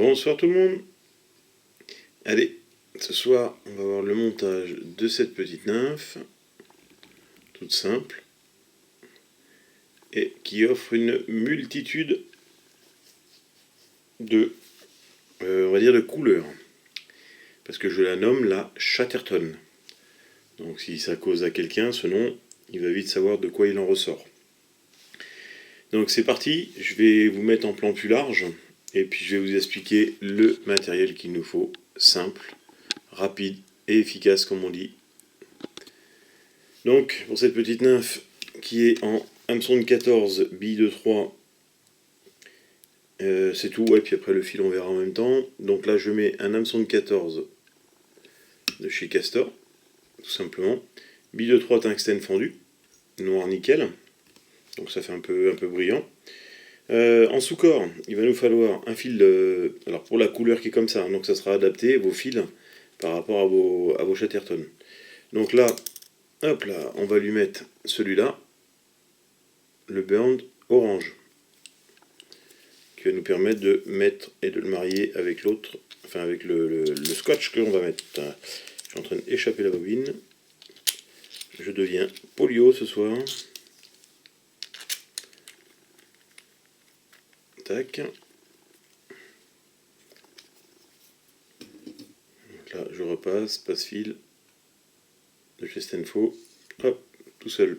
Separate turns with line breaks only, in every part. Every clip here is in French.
Bonsoir tout le monde. Allez, ce soir on va voir le montage de cette petite nymphe, toute simple, et qui offre une multitude de, on va dire, de couleurs. Parce que je la nomme la Chatterton. Donc si ça cause à quelqu'un ce nom, il va vite savoir de quoi il en ressort. Donc c'est parti, je vais vous mettre en plan plus large, et puis je vais vous expliquer le matériel qu'il nous faut, simple, rapide et efficace comme on dit. Donc pour cette petite nymphe qui est en hameçon de 14, bille de 3, c'est tout, et puis après le fil on verra en même temps. Donc là je mets un hameçon de 14 de chez Castor, tout simplement. Bille de 3 tungstène fondu, noir nickel, donc ça fait un peu brillant. En sous-corps, il va nous falloir un fil, alors pour la couleur qui est comme ça, donc ça sera adapté, vos fils, par rapport à vos Chatterton. Donc là, hop là, on va lui mettre celui-là, le burn orange, qui va nous permettre de mettre et de le marier avec l'autre, enfin avec le scotch que l'on va mettre. Je suis en train d'échapper la bobine. Je deviens polio ce soir. Tac. Donc là, je repasse, passe-fil de chez Stenfo. Hop, tout seul.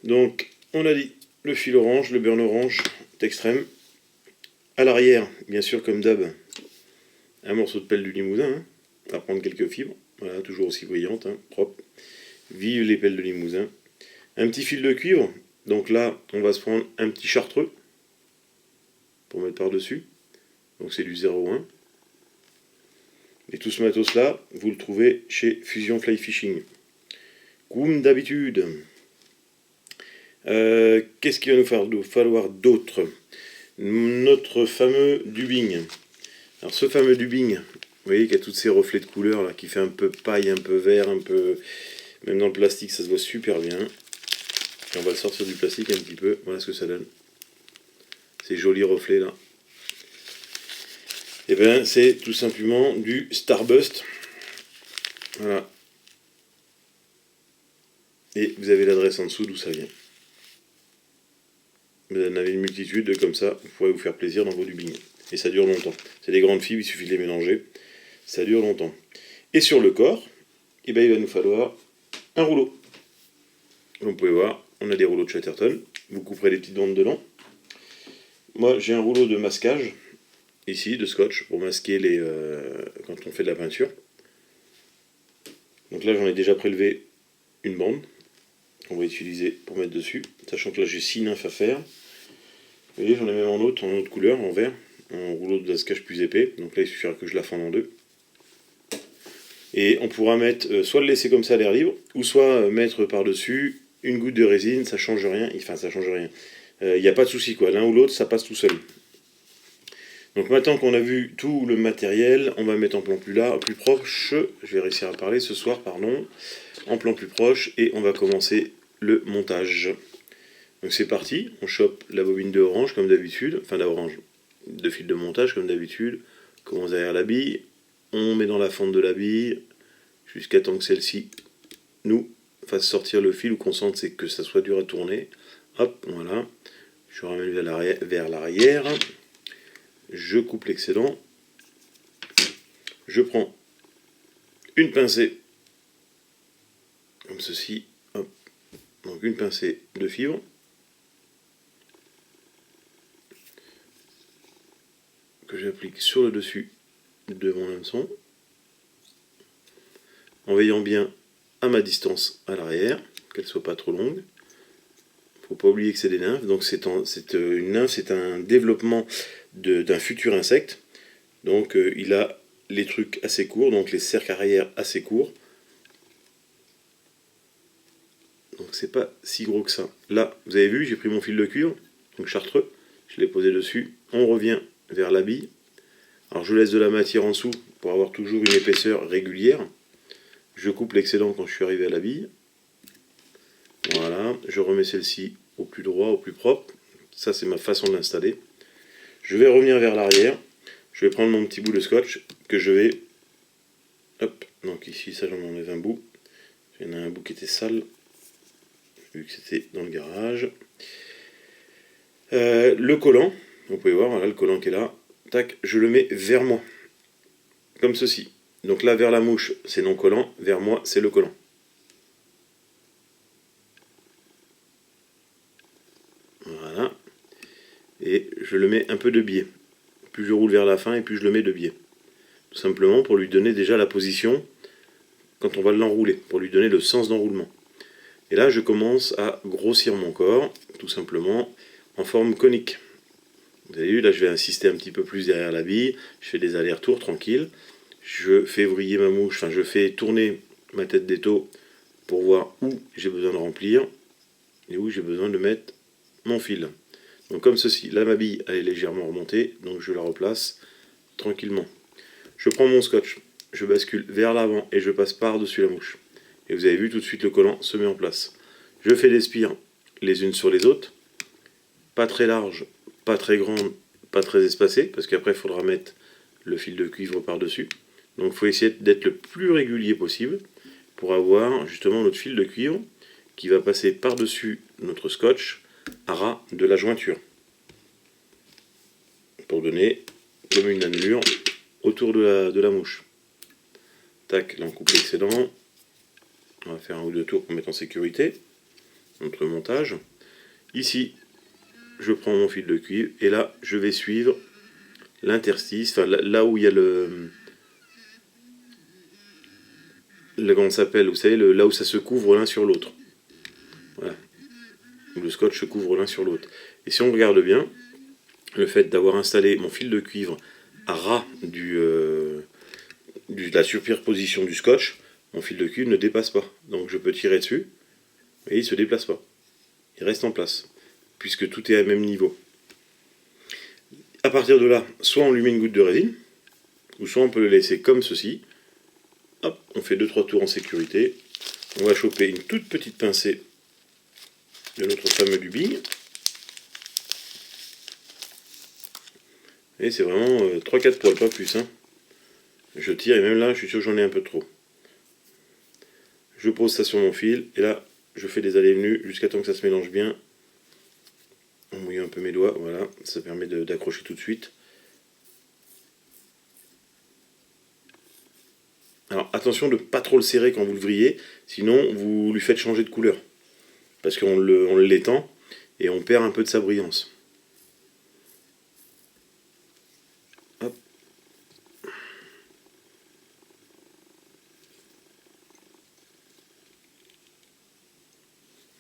Donc, on a dit le fil orange, le burn orange, extrême. À l'arrière, bien sûr, comme d'hab, un morceau de pelle du Limousin. Hein. On va prendre quelques fibres. Voilà, toujours aussi brillantes, hein, propre. Vive les pelles de Limousin. Un petit fil de cuivre. Donc là, on va se prendre un petit chartreux pour mettre par-dessus. Donc c'est du 0,1. Et tout ce matos-là, vous le trouvez chez Fusion Fly Fishing. Comme d'habitude. Qu'est-ce qu'il va nous falloir d'autre? Notre fameux dubbing. Alors ce fameux dubbing, vous voyez qu'il y a tous ces reflets de couleurs là, qui fait un peu paille, un peu vert, un peu... Même dans le plastique, ça se voit super bien. Et on va le sortir du plastique un petit peu. Voilà ce que ça donne. Ces jolis reflets là. Et bien c'est tout simplement du Starburst. Voilà. Et vous avez l'adresse en dessous d'où ça vient. Vous en avez une multitude, comme ça, vous pourrez vous faire plaisir dans vos dubbings. Et ça dure longtemps. C'est des grandes fibres, il suffit de les mélanger. Ça dure longtemps. Et sur le corps, eh ben, il va nous falloir un rouleau. Vous pouvez voir, on a des rouleaux de Chatterton. Vous couperez les petites bandes dedans. Moi, j'ai un rouleau de masquage, ici, de scotch, pour masquer les quand on fait de la peinture. Donc là, j'en ai déjà prélevé une bande qu'on va utiliser pour mettre dessus, sachant que là, j'ai 6 nymphes à faire. Vous voyez, j'en ai même en autre couleur, en vert, en rouleau de masquage plus épais. Donc là, il suffira que je la fende en deux. Et on pourra mettre, soit le laisser comme ça à l'air libre, ou soit mettre par-dessus une goutte de résine, ça change rien, enfin ça change rien. Il n'y a pas de souci quoi, l'un ou l'autre, ça passe tout seul. Donc maintenant qu'on a vu tout le matériel, on va mettre en plan plus proche, je vais réussir à parler ce soir, pardon, en plan plus proche, et on va commencer le montage. Donc c'est parti, on chope la bobine de orange comme d'habitude, enfin d'orange, de fil de montage comme d'habitude, on commence derrière la bille, on met dans la fente de la bille, jusqu'à temps que celle-ci nous fasse sortir le fil ou qu'on sente que ça soit dur à tourner. Hop, voilà. Je ramène vers l'arrière. Je coupe l'excédent. Je prends une pincée, comme ceci. Hop. Donc une pincée de fibre. Que j'applique sur le dessus de mon hameçon. En veillant bien à ma distance à l'arrière, qu'elle soit pas trop longue. Faut pas oublier que c'est des nymphes, donc une nymphe, c'est un développement d'un futur insecte. Donc il a les trucs assez courts, donc les cercles arrière assez courts. Donc c'est pas si gros que ça. Là, vous avez vu, j'ai pris mon fil de cuivre, donc chartreux, je l'ai posé dessus. On revient vers la bille. Alors je laisse de la matière en dessous pour avoir toujours une épaisseur régulière. Je coupe l'excédent quand je suis arrivé à la bille. Voilà, je remets celle-ci au plus droit, au plus propre. Ça, c'est ma façon de l'installer. Je vais revenir vers l'arrière. Je vais prendre mon petit bout de scotch que je vais... Hop, donc ici, ça j'en enlève un bout. Il y en a un bout qui était sale, vu que c'était dans le garage. Le collant, vous pouvez voir, voilà le collant qui est là. Tac, je le mets vers moi, comme ceci. Donc là, vers la mouche, c'est non collant, vers moi, c'est le collant. Voilà. Et je le mets un peu de biais. Plus je roule vers la fin et plus je le mets de biais. Tout simplement pour lui donner déjà la position quand on va l'enrouler, pour lui donner le sens d'enroulement. Et là, je commence à grossir mon corps, tout simplement, en forme conique. Vous avez vu, là, je vais insister un petit peu plus derrière la bille, je fais des allers-retours tranquilles, je fais vriller ma mouche, enfin, je fais tourner ma tête d'étau pour voir où j'ai besoin de remplir et où j'ai besoin de mettre mon fil. Donc comme ceci, là, ma bille, elle est légèrement remontée, donc je la replace tranquillement. Je prends mon scotch, je bascule vers l'avant et je passe par-dessus la mouche. Et vous avez vu, tout de suite, le collant se met en place. Je fais des spires les unes sur les autres, pas très larges, pas très grandes, pas très espacées, parce qu'après, il faudra mettre le fil de cuivre par-dessus. Donc il faut essayer d'être le plus régulier possible pour avoir justement notre fil de cuivre qui va passer par-dessus notre scotch à ras de la jointure. Pour donner comme une annelure autour de la mouche. Tac, là on coupe l'excédent. On va faire un ou deux tours pour mettre en sécurité notre montage. Ici, je prends mon fil de cuivre et là, je vais suivre l'interstice, enfin là où il y a comment ça s'appelle, vous savez, là où ça se couvre l'un sur l'autre. Voilà. Où le scotch se couvre l'un sur l'autre. Et si on regarde bien, le fait d'avoir installé mon fil de cuivre à ras de la superposition du scotch, mon fil de cuivre ne dépasse pas. Donc je peux tirer dessus et il ne se déplace pas. Il reste en place, puisque tout est à même niveau. À partir de là, soit on lui met une goutte de résine, ou soit on peut le laisser comme ceci. Hop, on fait 2-3 tours en sécurité. On va choper une toute petite pincée de notre fameux lubille. Et c'est vraiment 3-4 poils, pas plus. Hein. Je tire et même là, je suis sûr que j'en ai un peu trop. Je pose ça sur mon fil et là, je fais des allées et venues jusqu'à temps que ça se mélange bien. En mouillant un peu mes doigts, voilà, ça permet d'accrocher tout de suite. Alors attention de ne pas trop le serrer quand vous le vrillez, sinon vous lui faites changer de couleur. Parce qu'on l'étend et on perd un peu de sa brillance. Hop.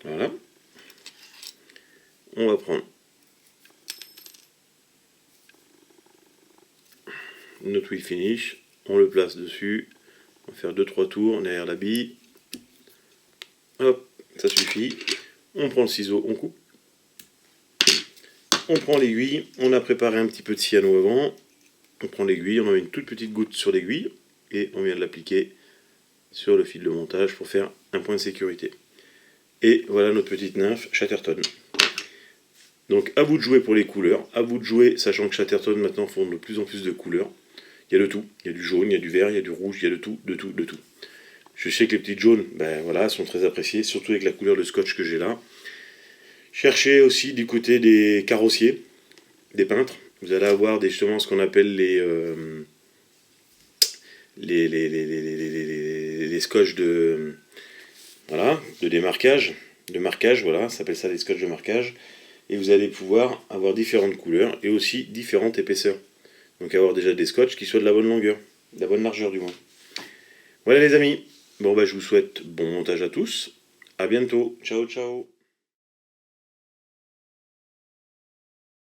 Voilà. On va prendre notre wheel finish, on le place dessus, on va faire 2-3 tours derrière la bille. Hop, ça suffit. On prend le ciseau, on coupe. On prend l'aiguille, on a préparé un petit peu de cyano avant. On prend l'aiguille, on en met une toute petite goutte sur l'aiguille et on vient de l'appliquer sur le fil de montage pour faire un point de sécurité. Et voilà notre petite nymphe Chatterton. Donc à vous de jouer pour les couleurs, à vous de jouer, sachant que Chatterton maintenant font de plus en plus de couleurs. Il y a de tout, il y a du jaune, il y a du vert, il y a du rouge, il y a de tout, de tout, de tout. Je sais que les petites jaunes, ben voilà, sont très appréciées, surtout avec la couleur de scotch que j'ai là. Cherchez aussi du côté des carrossiers, des peintres. Vous allez avoir justement ce qu'on appelle les scotch de démarquage, de marquage, voilà, ça s'appelle ça les scotch de marquage. Et vous allez pouvoir avoir différentes couleurs et aussi différentes épaisseurs. Donc avoir déjà des scotch qui soient de la bonne longueur, de la bonne largeur du moins. Voilà les amis, bon bah je vous souhaite bon montage à tous, à bientôt, ciao ciao.